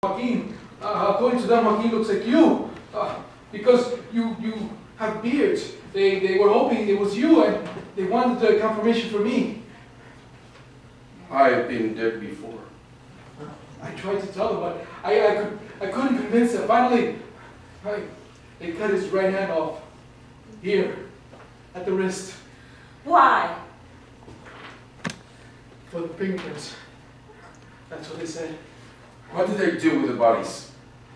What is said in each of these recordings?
Joaquin, according to them, Joaquin looks like you, because you have beards. They were hoping it was you, and they wanted the confirmation for me. I've been dead before. I tried to tell them, but I couldn't convince them. Finally, they cut his right hand off, here, at the wrist. Why? For the fingerprints. That's what they said. What did they do with the bodies?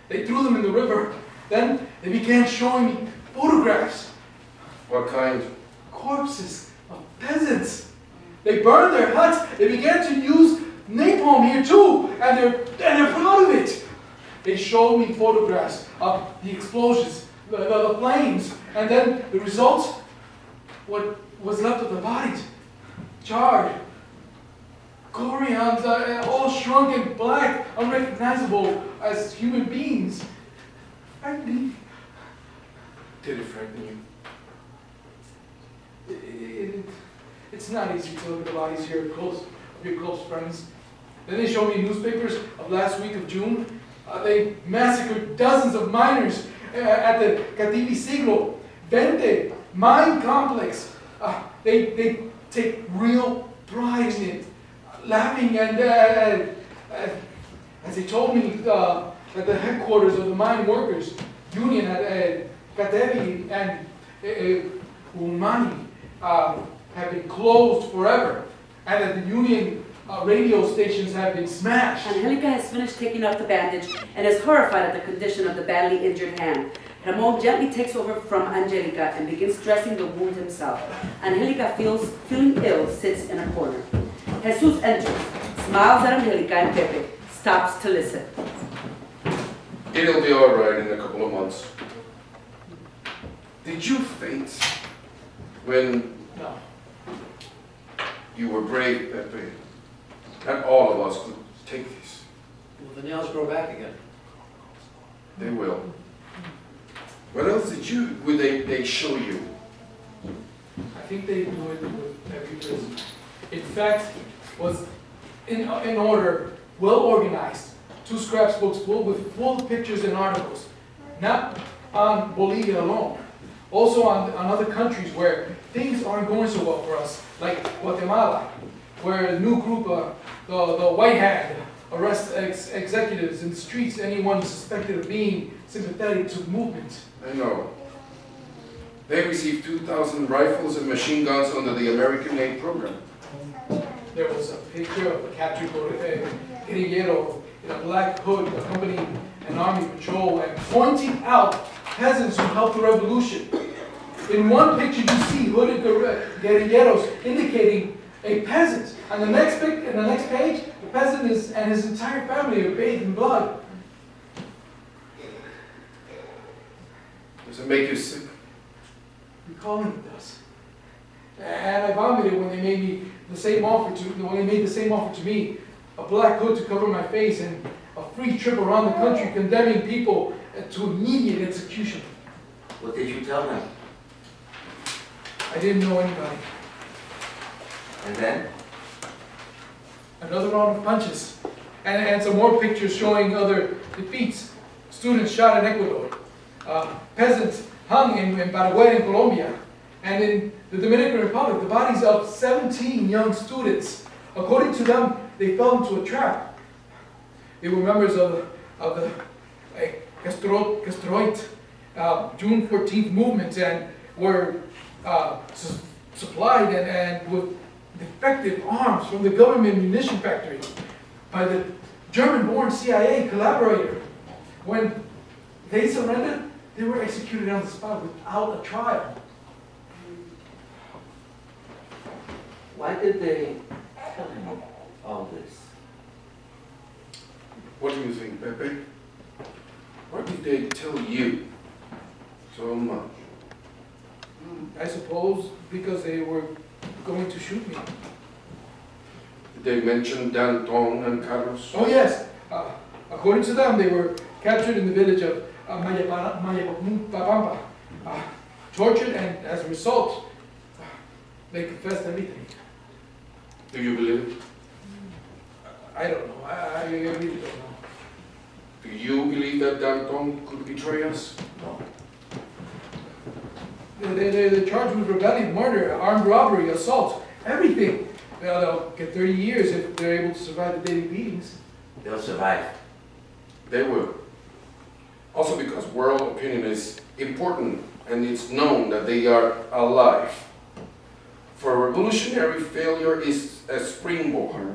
They threw them in the river. Then they began showing me photographs. What kind? Corpses of peasants. They burned their huts. They began to use napalm here too, and they're proud of it. They showed me photographs of the explosions, the flames, and then the results. What was left of the bodies, charred, gory, all shrunk and black, unrecognizable as human beings. Frightening. Did it frighten you? It's not easy to look at the bodies here close, of your close friends. Then they showed me newspapers of last week of June. They massacred dozens of miners at the Cativi Siglo, Vente, mine complex. They take real pride in it, laughing and as they told me at the headquarters of the mine workers union at Cativi and Umani have been closed forever, and that the union radio stations have been smashed. Angelica has finished taking off the bandage and is horrified at the condition of the badly injured hand. Ramon gently takes over from Angelica and begins dressing the wound himself. Angelica, feeling ill, sits in a corner. Jesus enters, smiles at Angelica and Pepe, stops to listen. It'll be all right in a couple of months. Did you faint when No. you were brave, Pepe? Not all of us could take this. Will the nails grow back again? They will. What else would they show you? I think they do it with every prison. In fact, was in order, well organized. 2 scrapbooks with full pictures and articles. Not on Bolivia alone. Also on other countries where things aren't going so well for us, like Guatemala, where a new group, the White Hand, arrests executives in the streets, anyone suspected of being sympathetic to the movement. I know. They received 2,000 rifles and machine guns under the American aid program. There was a picture of a captured guerrillero in a black hood accompanying an army patrol and pointing out peasants who helped the revolution. In one picture you see hooded guerrilleros indicating a peasant. On the next page, the peasant and his entire family are bathed in blood. Does it make you sick? Recalling it does. And I vomited when they made the same offer to me, a black hood to cover my face and a free trip around the country condemning people to immediate execution. What did you tell them? I didn't know anybody. And then? Another round of punches. And some more pictures showing other defeats. Students shot in Ecuador. Peasants hung in Paraguay in Colombia. And in the Dominican Republic, the bodies of 17 young students. According to them, they fell into a trap. They were members of the Castroit June 14th movement and were supplied and with defective arms from the government munition factory by the German-born CIA collaborator. When they surrendered, they were executed on the spot without a trial. Why did they tell him all this? What do you think, Pepe? Why did they tell you so much? I suppose because they were going to shoot me. Did they mention Danton and Carlos? Oh yes. According to them, they were captured in the village of Mayapampa, tortured, and as a result, they confessed everything. Do you believe it? I don't know. I really don't know. You believe that Danton could betray us? No. They're charged with rebellion, murder, armed robbery, assault, everything. Well, they'll get 30 years if they're able to survive the daily beatings. They'll survive. They will. Also because world opinion is important and it's known that they are alive. For a revolutionary, failure is a springboard.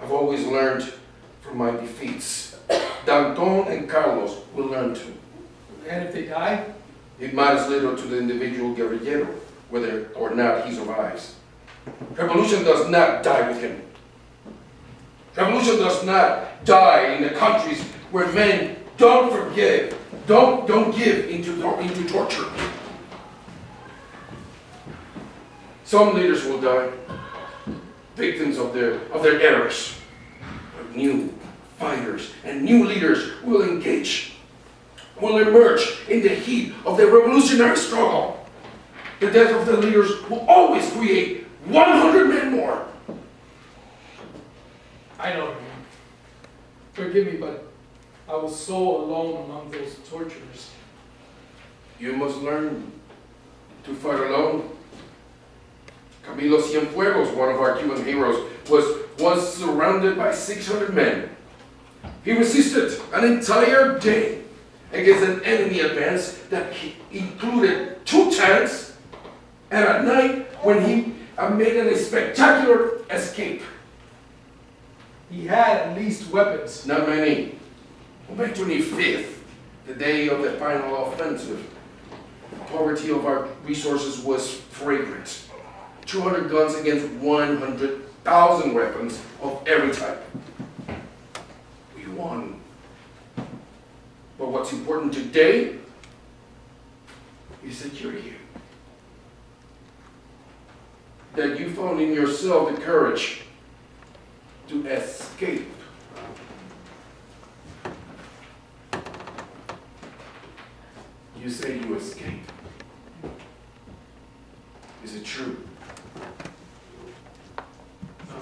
I've always learned from my defeats. Danton and Carlos will learn too. And if they die, It matters little to the individual guerrillero whether or not he survives. Revolution does not die with him. Revolution does not die in the countries where men don't forgive, don't give into torture. Some leaders will die, victims of their errors. But new fighters and new leaders will emerge in the heat of the revolutionary struggle. The death of the leaders will always create 100 men more. I know. Forgive me, but I was so alone among those torturers. You must learn to fight alone. Camilo Cienfuegos, one of our Cuban heroes, was surrounded by 600 men. He resisted an entire day against an enemy advance that included 2 tanks, and at night when he made a spectacular escape. He had at least weapons. Not many. On May 25th, the day of the final offensive, the poverty of our resources was fragrant. 200 guns against 100,000 weapons of every type. We won. But what's important today is that you're here. That you found in yourself the courage to escape. You say you escaped. Is it true? No,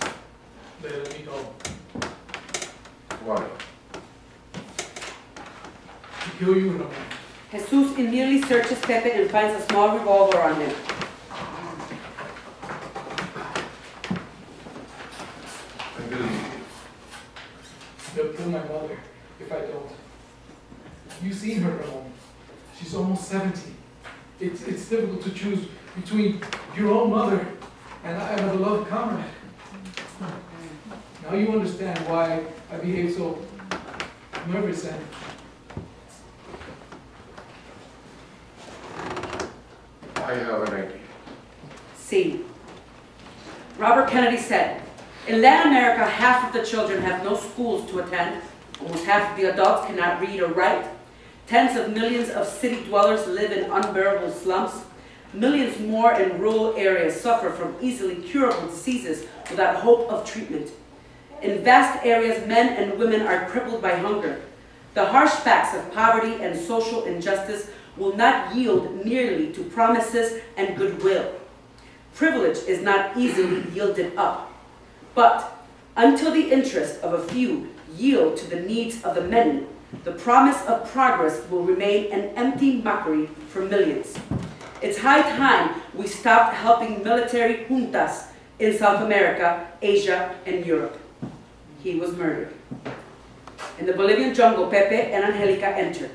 they let me go. Why? To kill you, no. Jesus immediately searches Pepe and finds a small revolver on him. I believe you. They'll kill my mother if I don't. You've seen her, Ramon. She's almost 70. It's difficult to choose between your own mother and a beloved comrade. Now you understand why I behave so nervous and I have an idea. C. Robert Kennedy said, in Latin America, half of the children have no schools to attend, almost half of the adults cannot read or write, tens of millions of city dwellers live in unbearable slums, millions more in rural areas suffer from easily curable diseases without hope of treatment. In vast areas, men and women are crippled by hunger. The harsh facts of poverty and social injustice will not yield merely to promises and goodwill. Privilege is not easily yielded up. But until the interest of a few yield to the needs of the many, the promise of progress will remain an empty mockery for millions. It's high time we stopped helping military juntas in South America, Asia, and Europe. He was murdered. In the Bolivian jungle, Pepe and Angelica enter.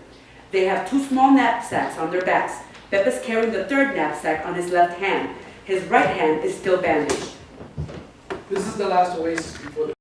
They have 2 small knapsacks on their backs. Pepe's carrying the 3rd knapsack on his left hand. His right hand is still bandaged. this is the last oasis before the